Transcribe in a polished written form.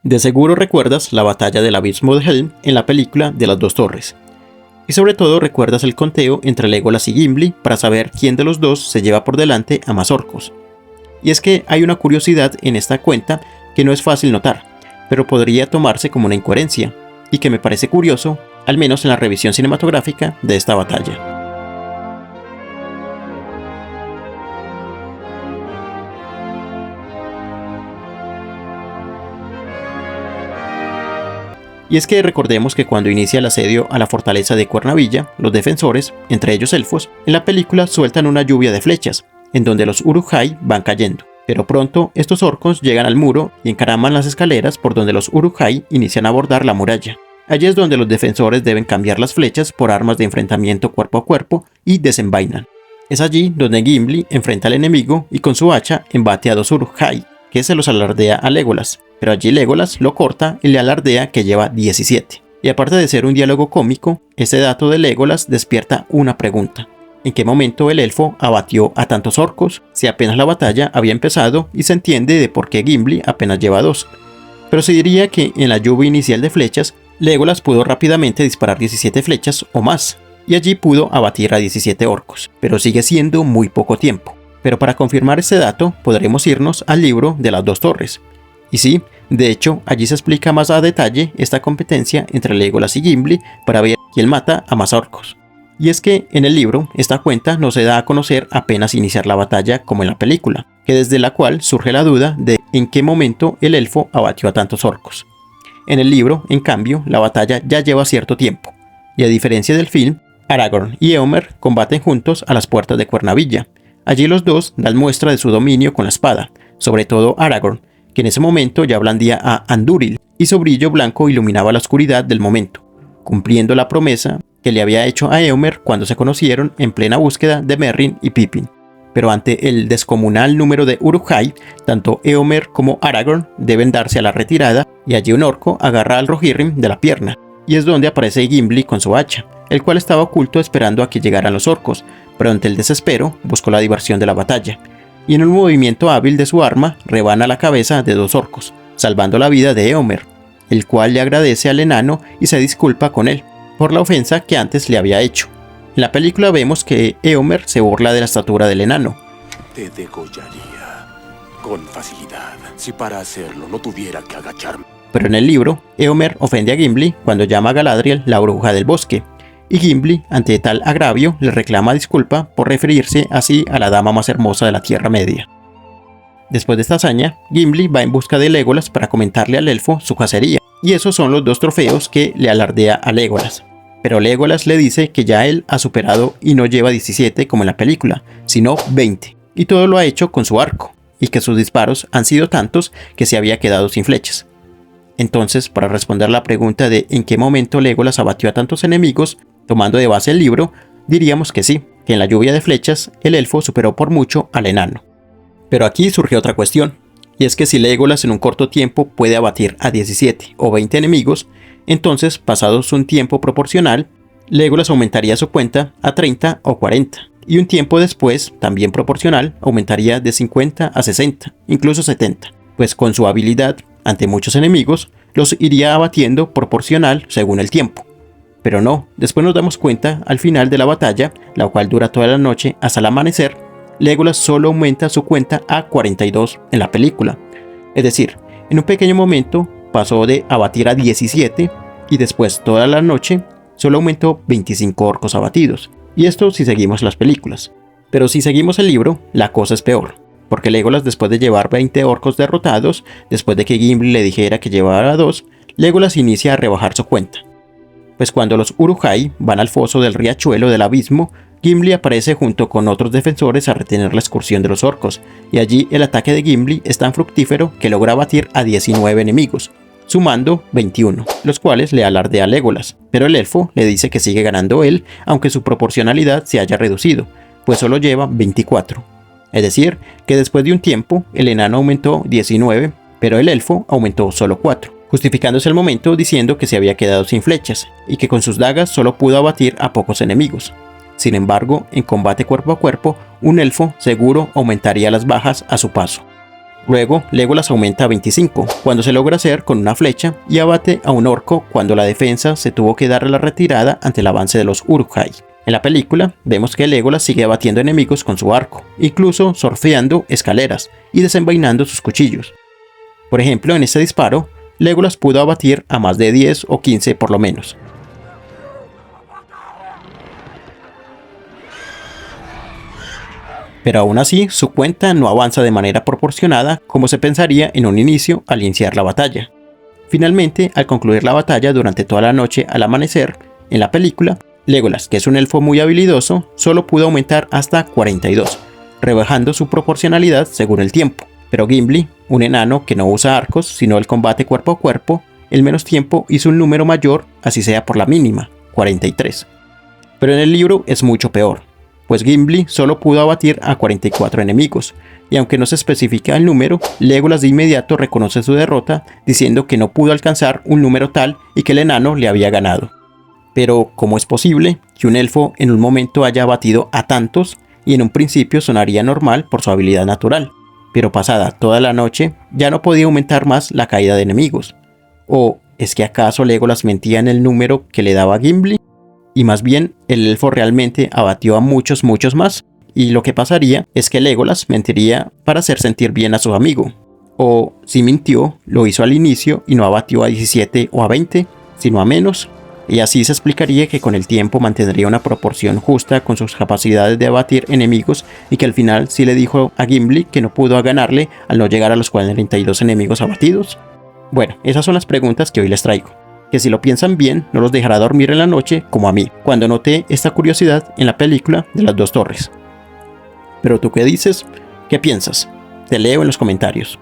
De seguro recuerdas la batalla del abismo de Helm en la película de las dos torres. Y sobre todo recuerdas el conteo entre Legolas y Gimli para saber quién de los dos se lleva por delante a más orcos. Y es que hay una curiosidad en esta cuenta que no es fácil notar, pero podría tomarse como una incoherencia, y que me parece curioso, al menos en la revisión cinematográfica de esta batalla. Y es que recordemos que cuando inicia el asedio a la fortaleza de Cuernavilla, los defensores, entre ellos elfos, en la película sueltan una lluvia de flechas, en donde los Uruk-hai van cayendo. Pero pronto estos orcos llegan al muro y encaraman las escaleras por donde los Uruk-hai inician a abordar la muralla. Allí es donde los defensores deben cambiar las flechas por armas de enfrentamiento cuerpo a cuerpo y desenvainan. Es allí donde Gimli enfrenta al enemigo y con su hacha embate a dos Uruk-hai, que se los alardea a Legolas. Pero allí Legolas lo corta y le alardea que lleva 17. Y aparte de ser un diálogo cómico, este dato de Legolas despierta una pregunta. ¿En qué momento el elfo abatió a tantos orcos si apenas la batalla había empezado y se entiende de por qué Gimli apenas lleva 2? Pero se diría que en la lluvia inicial de flechas, Legolas pudo rápidamente disparar 17 flechas o más, y allí pudo abatir a 17 orcos, pero sigue siendo muy poco tiempo. Pero para confirmar este dato, podremos irnos al libro de las dos torres. Y sí, de hecho, allí se explica más a detalle esta competencia entre Legolas y Gimli para ver quién mata a más orcos. Y es que en el libro, esta cuenta no se da a conocer apenas iniciar la batalla como en la película, que desde la cual surge la duda de en qué momento el elfo abatió a tantos orcos. En el libro, en cambio, la batalla ya lleva cierto tiempo, y a diferencia del film, Aragorn y Éomer combaten juntos a las puertas de Cuernavilla. Allí los dos dan muestra de su dominio con la espada, sobre todo Aragorn, que en ese momento ya blandía a Andúril y su brillo blanco iluminaba la oscuridad del momento, cumpliendo la promesa que le había hecho a Éomer cuando se conocieron en plena búsqueda de Merry y Pippin. Pero ante el descomunal número de Uruk-hai, tanto Éomer como Aragorn deben darse a la retirada y allí un orco agarra al Rohirrim de la pierna, y es donde aparece Gimli con su hacha, el cual estaba oculto esperando a que llegaran los orcos, pero ante el desespero buscó la diversión de la batalla, y en un movimiento hábil de su arma rebana la cabeza de dos orcos, salvando la vida de Éomer, el cual le agradece al enano y se disculpa con él por la ofensa que antes le había hecho. En la película vemos que Éomer se burla de la estatura del enano. Te degollaría con facilidad si para hacerlo no tuviera que agacharme. Pero en el libro, Éomer ofende a Gimli cuando llama a Galadriel la bruja del bosque, y Gimli, ante tal agravio, le reclama disculpa por referirse así a la dama más hermosa de la Tierra Media. Después de esta hazaña, Gimli va en busca de Legolas para comentarle al elfo su cacería, y esos son los dos trofeos que le alardea a Legolas. Pero Legolas le dice que ya él ha superado y no lleva 17 como en la película, sino 20, y todo lo ha hecho con su arco, y que sus disparos han sido tantos que se había quedado sin flechas. Entonces, para responder la pregunta de en qué momento Legolas abatió a tantos enemigos, tomando de base el libro, diríamos que sí, que en la lluvia de flechas el elfo superó por mucho al enano. Pero aquí surge otra cuestión, y es que si Legolas en un corto tiempo puede abatir a 17 o 20 enemigos, entonces, pasados un tiempo proporcional, Legolas aumentaría su cuenta a 30 o 40, y un tiempo después, también proporcional, aumentaría de 50 a 60, incluso 70, pues con su habilidad ante muchos enemigos, los iría abatiendo proporcional según el tiempo. Pero no, después nos damos cuenta al final de la batalla, la cual dura toda la noche hasta el amanecer, Legolas solo aumenta su cuenta a 42 en la película. Es decir, en un pequeño momento pasó de abatir a 17 y después toda la noche solo aumentó 25 orcos abatidos. Y esto si seguimos las películas. Pero si seguimos el libro, la cosa es peor. Porque Legolas, después de llevar 20 orcos derrotados, después de que Gimli le dijera que llevara 2, Legolas inicia a rebajar su cuenta. Pues cuando los Uruk-hai van al foso del riachuelo del abismo, Gimli aparece junto con otros defensores a retener la excursión de los orcos, y allí el ataque de Gimli es tan fructífero que logra abatir a 19 enemigos, sumando 21, los cuales le alardea a Legolas, pero el elfo le dice que sigue ganando él, aunque su proporcionalidad se haya reducido, pues solo lleva 24. Es decir, que después de un tiempo, el enano aumentó 19, pero el elfo aumentó solo 4, justificándose el momento diciendo que se había quedado sin flechas, y que con sus dagas solo pudo abatir a pocos enemigos. Sin embargo, en combate cuerpo a cuerpo, un elfo seguro aumentaría las bajas a su paso. Luego, Legolas aumenta a 25, cuando se logra hacer con una flecha, y abate a un orco cuando la defensa se tuvo que dar la retirada ante el avance de los Uruk-hai. En la película, vemos que Legolas sigue abatiendo enemigos con su arco, incluso surfeando escaleras y desenvainando sus cuchillos. Por ejemplo, en este disparo, Legolas pudo abatir a más de 10 o 15 por lo menos. Pero aún así, su cuenta no avanza de manera proporcionada como se pensaría en un inicio al iniciar la batalla. Finalmente, al concluir la batalla durante toda la noche al amanecer, en la película, Legolas, que es un elfo muy habilidoso, solo pudo aumentar hasta 42, rebajando su proporcionalidad según el tiempo. Pero Gimli, un enano que no usa arcos sino el combate cuerpo a cuerpo, en menos tiempo hizo un número mayor, así sea por la mínima, 43. Pero en el libro es mucho peor, pues Gimli solo pudo abatir a 44 enemigos, y aunque no se especifica el número, Legolas de inmediato reconoce su derrota diciendo que no pudo alcanzar un número tal y que el enano le había ganado. Pero, ¿cómo es posible que un elfo en un momento haya abatido a tantos y en un principio sonaría normal por su habilidad natural, pero pasada toda la noche ya no podía aumentar más la caída de enemigos? ¿O es que acaso Legolas mentía en el número que le daba Gimli? Y más bien, el elfo realmente abatió a muchos más, y lo que pasaría es que Legolas mentiría para hacer sentir bien a su amigo. O, si mintió, lo hizo al inicio y no abatió a 17 o a 20, sino a menos. Y así se explicaría que con el tiempo mantendría una proporción justa con sus capacidades de abatir enemigos y que al final sí le dijo a Gimli que no pudo ganarle al no llegar a los 42 enemigos abatidos. Bueno, esas son las preguntas que hoy les traigo, que si lo piensan bien no los dejará dormir en la noche como a mí, cuando noté esta curiosidad en la película de las dos torres. Pero tú, ¿qué dices? ¿Qué piensas? Te leo en los comentarios.